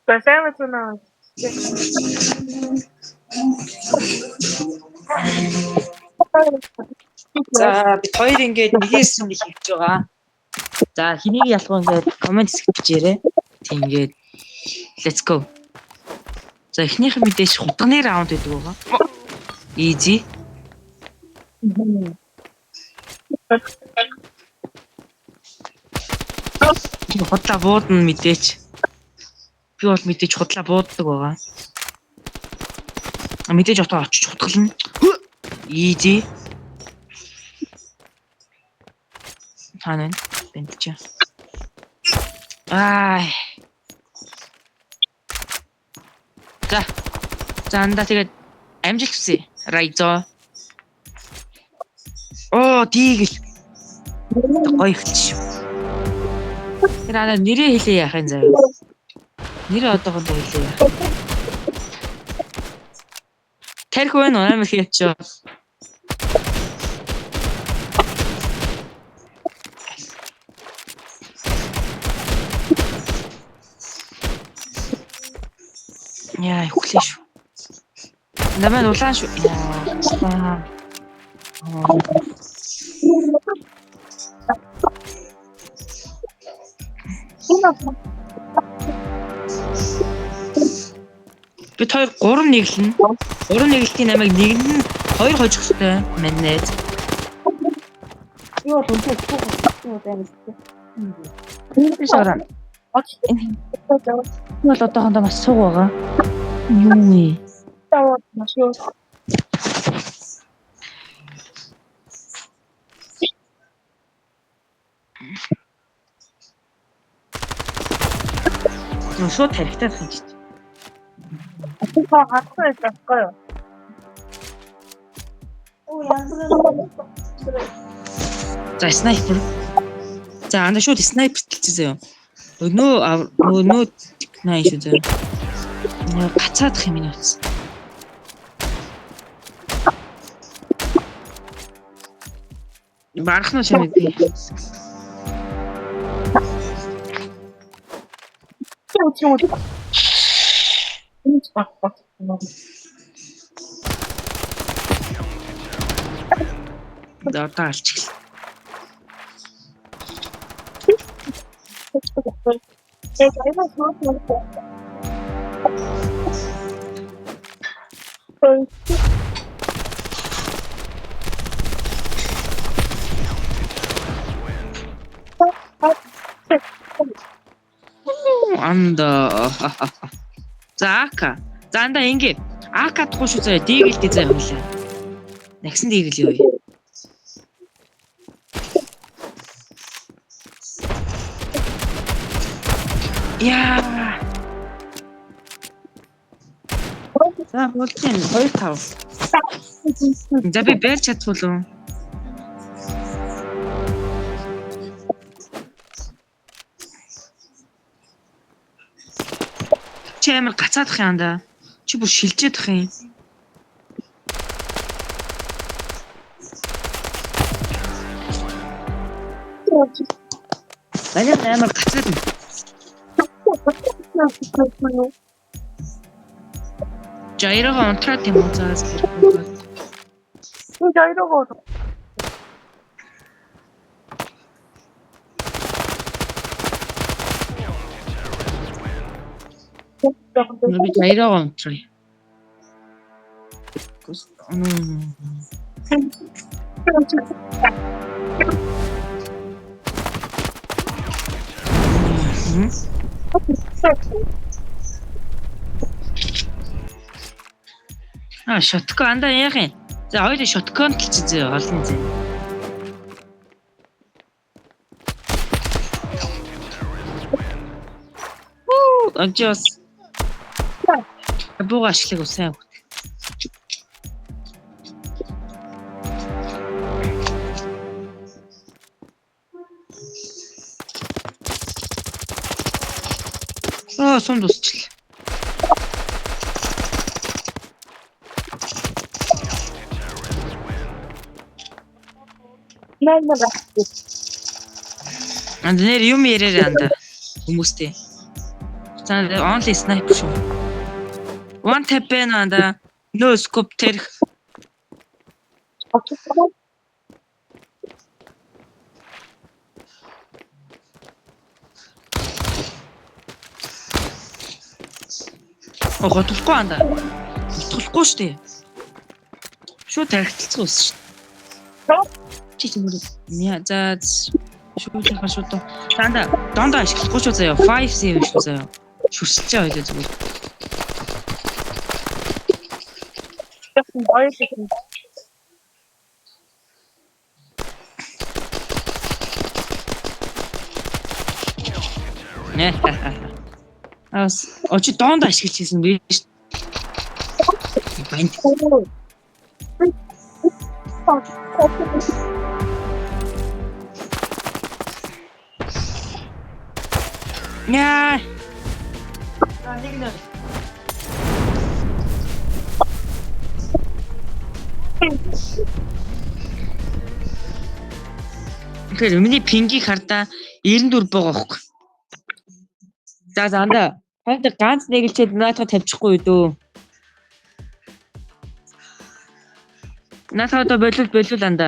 Сайн байна. За бид хоёр ингээд нэгээс нэг хийж байгаа. За хэнийг ялах вэ ингээд комент хэсэгт бичээрэй. Тэг ингээд let's go. За эхнийх нь мэдээж хутганы раунд гэдэг байгаа. Easy. Худлаа буудна мэдээж. Би бол мэдээж худлаа бууддаг байгаа. Мэдээж отоо очиж хутгална. Easy. Ханаа бэнтч. Аа. За анда тэгээд амжилт хүсье. Райзо. Оо диигэл. Гоё ихч. Тэр ана нэрээ хэлээ яахын заяа. Нэрээ одоохондоо хэлээ яах. Тэрх байна уу амар хийч. Яа, хүлээ шүү. Намайг улаан шүү. Яа. Бид хоёр 3 нэглэнэ. 3 нэглэлтийн намайг нэг нь 2 хожих хэрэгтэй. Манайд. Юу дүнтэй юу байна. Би шараа. Бол одоохондоо маш суг байгаа. Юу вэ? Таа маш юу. Шууд тарихтаад хийж. Та хатсан байхгүй юу? Оо яа. За снайпер. За анда шууд снайпер тэлцээ. Нөө наа шүү зөө. Нөө гацаадах юм энэ утас. Барахна чамайг би. Да таалч. Анда. За ака. За анда ингэ. Ака тахгүй шүү заяа. Дийгэлтэй заяа хойлоо. Нагсан диygэл юу. Яа. За болчихно 2-5. За би бэр чадвал. Чи амар гацаадах юм да. Чи бүр шилжээдах юм. Баяр амар гацаад. Жайрага онтраад юм уу заас гэрхүү. Жайрага. Би жайрага онтраа. Шоткон анда яах юм? За хоёул шоткон талцсан зөө олон зэ. Амжаас. Бууга ашиглах үсэн. Сон дуусчихлаа. Анд нэр юм ярээр анда хүмүүстэй. За only sniper шүү. One tap байна анда. No scope тэрх. Готолгүй анда. Готолгүй шүү дээ. Шууд тархицсан ус шүү. Чи чимэр. За шүүхийн шууд. Танда дондоо ашиглахгүй шүү заяа. 5-7 шүү заяа. Шүрсэлж байгаа байлаа зүгээр. Нэ. Очи дондоо ашиглаж хийсэн бэ шүү. Банд. Яа. Тэгэхээр миний пингийг хардаа 94 байгаа хөөхгүй. За анда. Ханта ганц нэгэлчээд наатаа тавьчихгүй дөө. Наатаа болов анда.